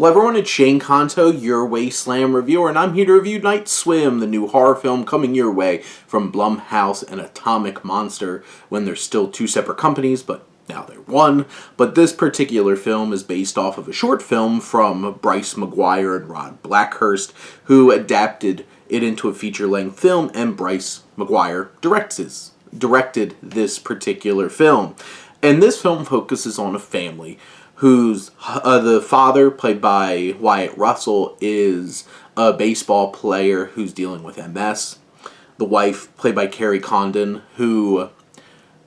Well, everyone, it's Shane Kanto, your Wasteland reviewer, and I'm here to review Night Swim, the new horror film coming your way from Blumhouse and Atomic Monster, when they're still two separate companies, but now they're one. But this particular film is based off of a short film from Bryce McGuire and Rod Blackhurst, who adapted it into a feature-length film, and Bryce McGuire directed this particular film. And this film focuses on a family whose the father, played by Wyatt Russell, is a baseball player who's dealing with MS. The wife, played by Carrie Condon, who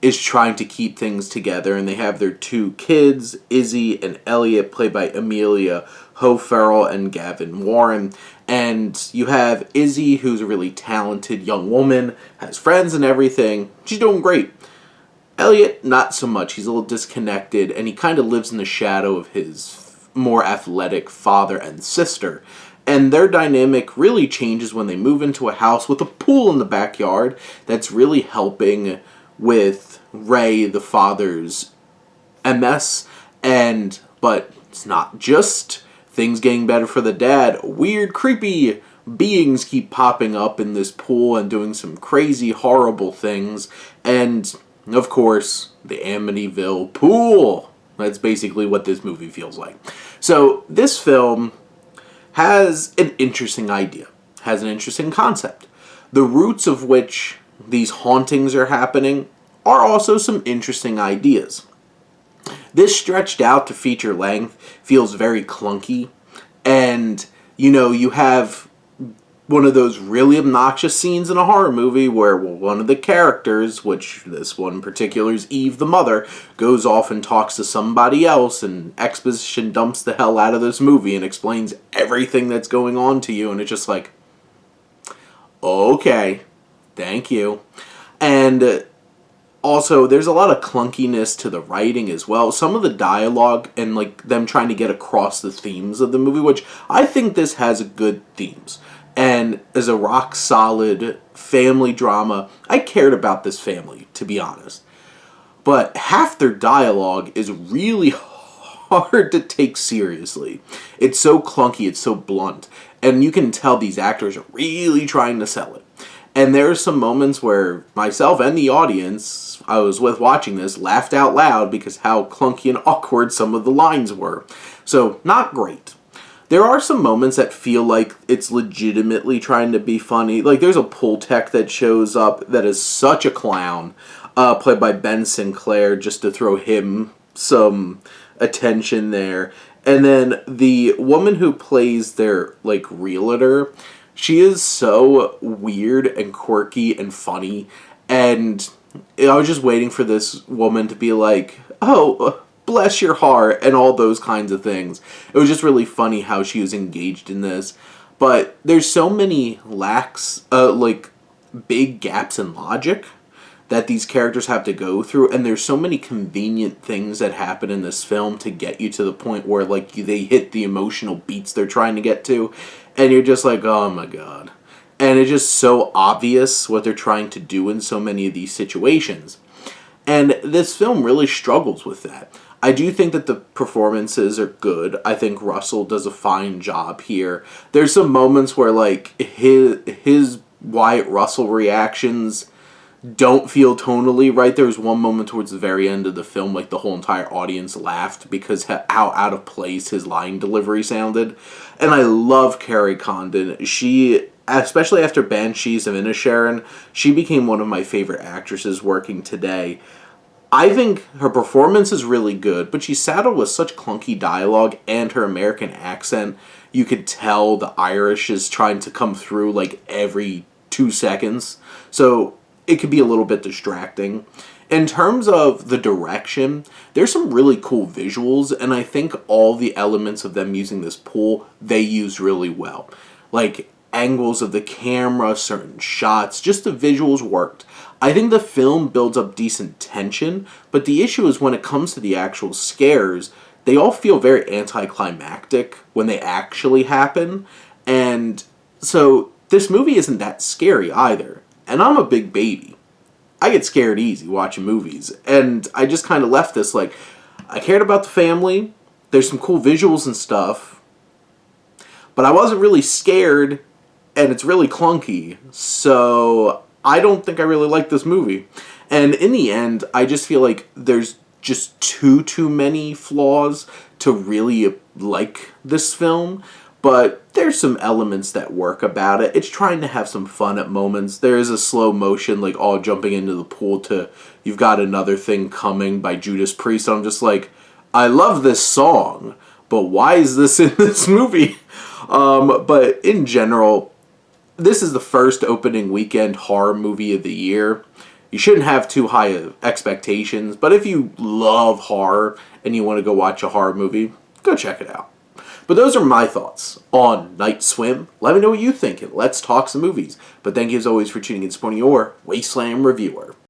is trying to keep things together, and they have their two kids, Izzy and Elliot, played by Amelia O'Farrell and Gavin Warren. And you have Izzy, who's a really talented young woman, has friends and everything. She's doing great. Elliot, not so much. He's a little disconnected, and he kind of lives in the shadow of his more athletic father and sister. And their dynamic really changes when they move into a house with a pool in the backyard that's really helping with Ray, the father's MS. But it's not just things getting better for the dad. Weird, creepy beings keep popping up in this pool and doing some crazy, horrible things. And of course, the Amityville pool. That's basically what this movie feels like. So this film has an interesting idea, has an interesting concept. The roots of which these hauntings are happening are also some interesting ideas. This stretched out to feature length feels very clunky, and you have one of those really obnoxious scenes in a horror movie where one of the characters, which this one in particular is Eve, the mother, goes off and talks to somebody else, and exposition dumps the hell out of this movie and explains everything that's going on to you, and it's just like, okay, thank you. And also, there's a lot of clunkiness to the writing as well. Some of the dialogue and them trying to get across the themes of the movie, which I think this has good themes. And as a rock-solid family drama, I cared about this family, to be honest. But half their dialogue is really hard to take seriously. It's so clunky, it's so blunt. And you can tell these actors are really trying to sell it. And there are some moments where myself and the audience I was with watching this laughed out loud because how clunky and awkward some of the lines were. So, not great. There are some moments that feel like it's legitimately trying to be funny. Like, there's a pool tech that shows up that is such a clown, played by Ben Sinclair, just to throw him some attention there. And then the woman who plays their, realtor, she is so weird and quirky and funny. And I was just waiting for this woman to be like, oh, bless your heart, and all those kinds of things. It was just really funny how she was engaged in this. But there's so many big gaps in logic that these characters have to go through, and there's so many convenient things that happen in this film to get you to the point where, they hit the emotional beats they're trying to get to, and you're just like, oh my god. And it's just so obvious what they're trying to do in so many of these situations. And this film really struggles with that. I do think that the performances are good. I think Russell does a fine job here. There's some moments where, his Wyatt Russell reactions don't feel tonally right. There was one moment towards the very end of the film, the whole entire audience laughed because how out of place his line delivery sounded. And I love Carrie Condon. She, especially after Banshees of Inisherin, she became one of my favorite actresses working today. I think her performance is really good, but she's saddled with such clunky dialogue, and her American accent, you could tell the Irish is trying to come through every 2 seconds. So it could be a little bit distracting. In terms of the direction, there's some really cool visuals, and I think all the elements of them using this pool, they use really well. Angles of the camera, certain shots, just the visuals worked. I think the film builds up decent tension, but the issue is when it comes to the actual scares, they all feel very anticlimactic when they actually happen, and so this movie isn't that scary either. And I'm a big baby. I get scared easy watching movies, and I just kind of left this I cared about the family, there's some cool visuals and stuff, but I wasn't really scared, and it's really clunky. So I don't think I really like this movie. And in the end, I just feel like there's just too many flaws to really like this film. But there's some elements that work about it. It's trying to have some fun at moments. There is a slow motion, like all jumping into the pool to You've Got Another Thing Coming by Judas Priest. I'm just like, I love this song, but why is this in this movie? But in general, this is the first opening weekend horror movie of the year. You shouldn't have too high of expectations, but if you love horror and you want to go watch a horror movie, go check it out. But those are my thoughts on Night Swim. Let me know what you think, and let's talk some movies. But thank you as always for tuning in and supporting your Wasteland Reviewer.